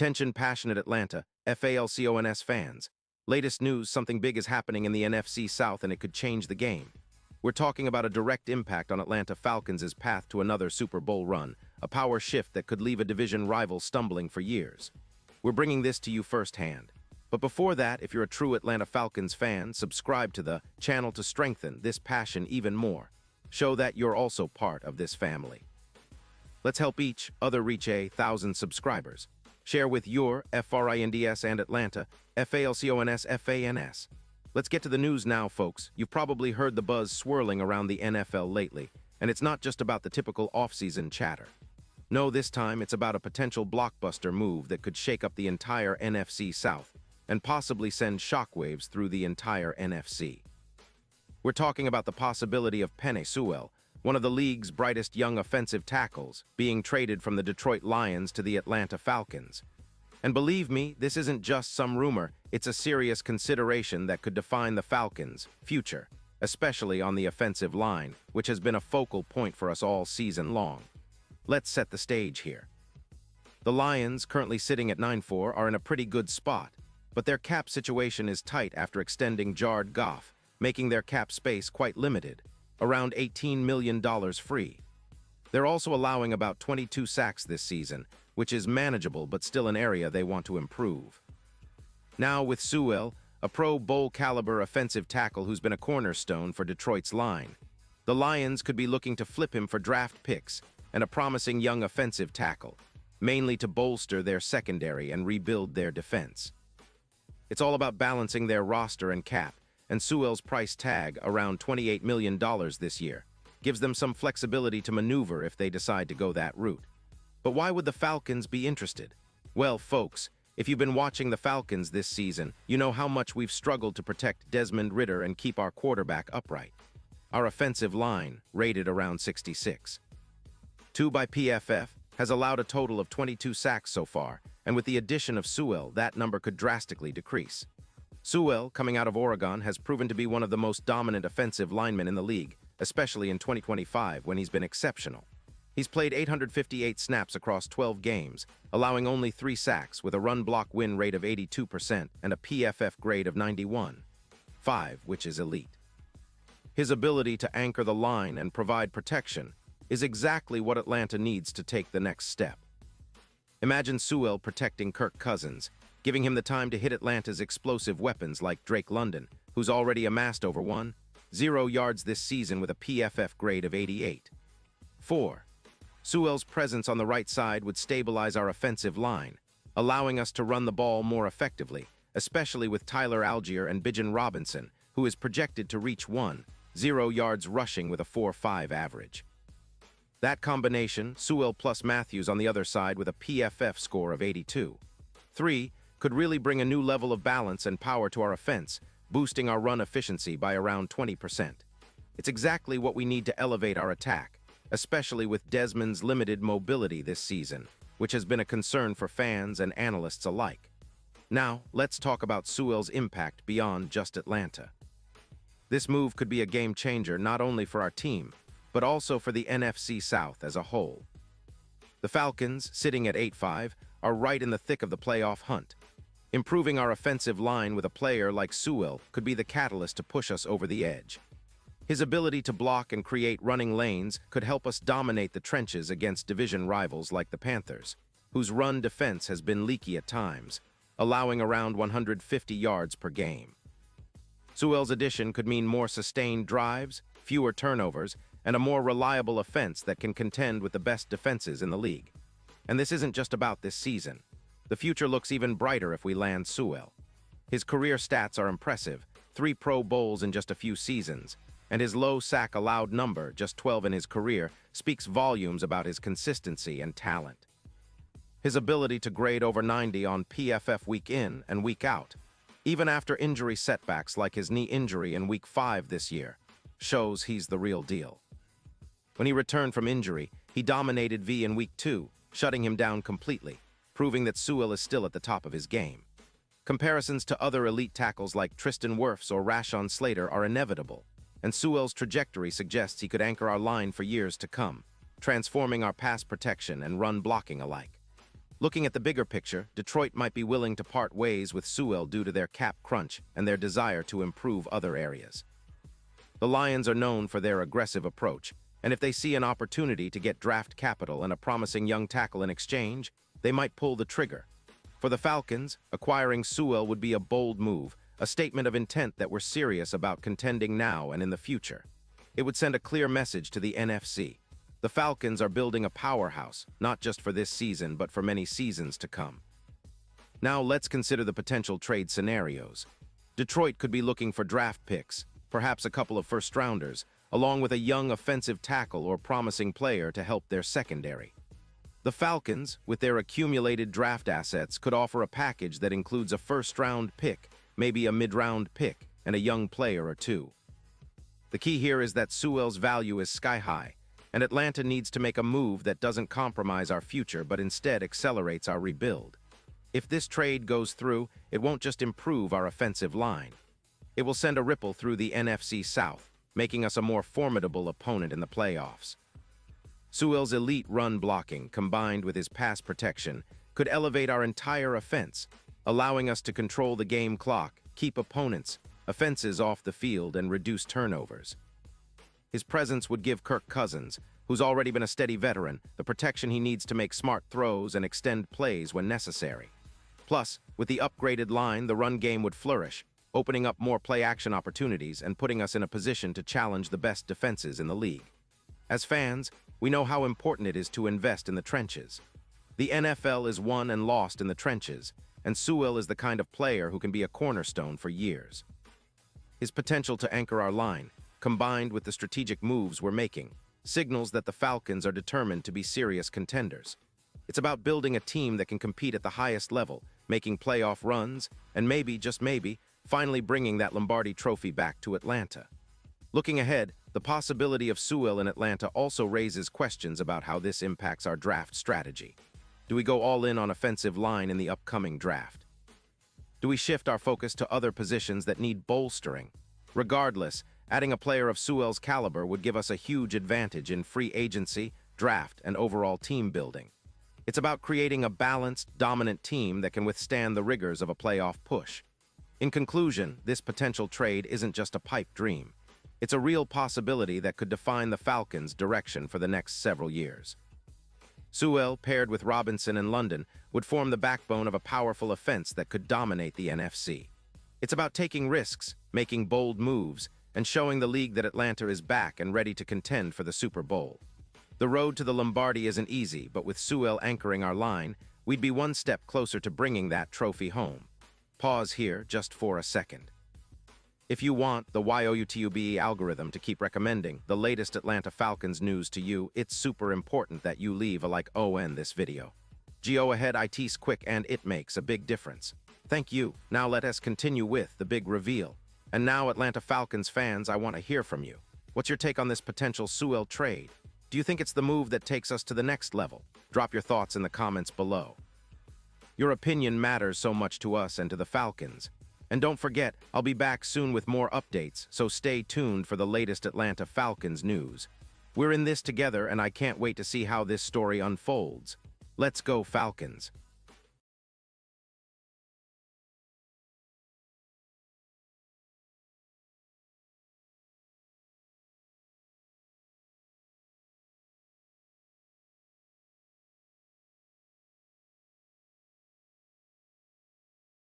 Attention passionate Atlanta, Falcons fans. Latest news, something big is happening in the NFC South and it could change the game. We're talking about a direct impact on Atlanta Falcons' path to another Super Bowl run, a power shift that could leave a division rival stumbling for years. We're bringing this to you firsthand. But before that, if you're a true Atlanta Falcons fan, subscribe to the channel to strengthen this passion even more. Show that you're also part of this family. Let's help each other reach 1,000 subscribers. Share with your FRINDS and Atlanta, FALCONS, FANS. Let's get to the news now, folks. You've probably heard the buzz swirling around the NFL lately, and it's not just about the typical off-season chatter. No, this time it's about a potential blockbuster move that could shake up the entire NFC South and possibly send shockwaves through the entire NFC. We're talking about the possibility of Penei Sewell, one of the league's brightest young offensive tackles, being traded from the Detroit Lions to the Atlanta Falcons. And believe me, this isn't just some rumor, it's a serious consideration that could define the Falcons' future, especially on the offensive line, which has been a focal point for us all season long. Let's set the stage here. The Lions, currently sitting at 9-4, are in a pretty good spot, but their cap situation is tight after extending Jared Goff, making their cap space quite limited, around $18 million free. They're also allowing about 22 sacks this season, which is manageable but still an area they want to improve. Now with Sewell, a Pro Bowl caliber offensive tackle who's been a cornerstone for Detroit's line, the Lions could be looking to flip him for draft picks and a promising young offensive tackle, mainly to bolster their secondary and rebuild their defense. It's all about balancing their roster and cap, and Sewell's price tag, around $28 million this year, gives them some flexibility to maneuver if they decide to go that route. But why would the Falcons be interested? Well, folks, if you've been watching the Falcons this season, you know how much we've struggled to protect Desmond Ridder and keep our quarterback upright. Our offensive line, rated around 66. 2 by PFF, has allowed a total of 22 sacks so far, and with the addition of Sewell, that number could drastically decrease. Sewell, coming out of Oregon, has proven to be one of the most dominant offensive linemen in the league, especially in 2025 when he's been exceptional. He's played 858 snaps across 12 games, allowing only 3 sacks with a run-block win rate of 82% and a PFF grade of 91.5, which is elite. His ability to anchor the line and provide protection is exactly what Atlanta needs to take the next step. Imagine Sewell protecting Kirk Cousins, giving him the time to hit Atlanta's explosive weapons like Drake London, who's already amassed over 1,000 yards this season with a PFF grade of 88.4. Sewell's presence on the right side would stabilize our offensive line, allowing us to run the ball more effectively, especially with Tyler Algier and Bijan Robinson, who is projected to reach 1,000 yards rushing with a 4.5 average. That combination, Sewell plus Matthews on the other side with a PFF score of 82.3, could really bring a new level of balance and power to our offense, boosting our run efficiency by around 20%. It's exactly what we need to elevate our attack, especially with Desmond's limited mobility this season, which has been a concern for fans and analysts alike. Now, let's talk about Sewell's impact beyond just Atlanta. This move could be a game changer not only for our team, but also for the NFC South as a whole. The Falcons, sitting at 8-5, are right in the thick of the playoff hunt. Improving our offensive line with a player like Sewell could be the catalyst to push us over the edge. His ability to block and create running lanes could help us dominate the trenches against division rivals like the Panthers, whose run defense has been leaky at times, allowing around 150 yards per game. Sewell's addition could mean more sustained drives, fewer turnovers, and a more reliable offense that can contend with the best defenses in the league. And this isn't just about this season. The future looks even brighter if we land Sewell. His career stats are impressive, 3 Pro Bowls in just a few seasons, and his low sack allowed number, just 12 in his career, speaks volumes about his consistency and talent. His ability to grade over 90 on PFF week in and week out, even after injury setbacks like his knee injury in week 5 this year, shows he's the real deal. When he returned from injury, he dominated V in week 2, shutting him down completely, proving that Sewell is still at the top of his game. Comparisons to other elite tackles like Tristan Wirfs or Rashawn Slater are inevitable, and Sewell's trajectory suggests he could anchor our line for years to come, transforming our pass protection and run blocking alike. Looking at the bigger picture, Detroit might be willing to part ways with Sewell due to their cap crunch and their desire to improve other areas. The Lions are known for their aggressive approach, and if they see an opportunity to get draft capital and a promising young tackle in exchange, they might pull the trigger. For the Falcons, acquiring Sewell would be a bold move, a statement of intent that we're serious about contending now and in the future. It would send a clear message to the NFC. The Falcons are building a powerhouse, not just for this season, but for many seasons to come. Now let's consider the potential trade scenarios. Detroit could be looking for draft picks, perhaps a couple of first-rounders, along with a young offensive tackle or promising player to help their secondary. The Falcons, with their accumulated draft assets, could offer a package that includes a first-round pick, maybe a mid-round pick, and a young player or two. The key here is that Sewell's value is sky-high, and Atlanta needs to make a move that doesn't compromise our future but instead accelerates our rebuild. If this trade goes through, it won't just improve our offensive line. It will send a ripple through the NFC South, making us a more formidable opponent in the playoffs. Sewell's elite run blocking, combined with his pass protection, could elevate our entire offense, allowing us to control the game clock, keep offenses off the field, and reduce turnovers. His presence would give Kirk Cousins, who's already been a steady veteran, the protection he needs to make smart throws and extend plays when necessary. Plus, with the upgraded line, the run game would flourish, opening up more play-action opportunities and putting us in a position to challenge the best defenses in the league. As fans, we know how important it is to invest in the trenches. The NFL is won and lost in the trenches, and Sewell is the kind of player who can be a cornerstone for years. His potential to anchor our line, combined with the strategic moves we're making, signals that the Falcons are determined to be serious contenders. It's about building a team that can compete at the highest level, making playoff runs, and maybe, just maybe, finally bringing that Lombardi trophy back to Atlanta. Looking ahead, the possibility of Sewell in Atlanta also raises questions about how this impacts our draft strategy. Do we go all in on offensive line in the upcoming draft? Do we shift our focus to other positions that need bolstering? Regardless, adding a player of Sewell's caliber would give us a huge advantage in free agency, draft, and overall team building. It's about creating a balanced, dominant team that can withstand the rigors of a playoff push. In conclusion, this potential trade isn't just a pipe dream. It's a real possibility that could define the Falcons' direction for the next several years. Sewell, paired with Robinson and London, would form the backbone of a powerful offense that could dominate the NFC. It's about taking risks, making bold moves, and showing the league that Atlanta is back and ready to contend for the Super Bowl. The road to the Lombardi isn't easy, but with Sewell anchoring our line, we'd be one step closer to bringing that trophy home. Pause here just for a second. If you want the YOUTUBE algorithm to keep recommending the latest Atlanta Falcons news to you, it's super important that you leave a like on this video. Go ahead, it's quick and it makes a big difference. Thank you. Now let us continue with the big reveal. And now, Atlanta Falcons fans, I want to hear from you. What's your take on this potential Sewell trade? Do you think it's the move that takes us to the next level? Drop your thoughts in the comments below. Your opinion matters so much to us and to the Falcons. And don't forget, I'll be back soon with more updates, so stay tuned for the latest Atlanta Falcons news. We're in this together, and I can't wait to see how this story unfolds. Let's go, Falcons!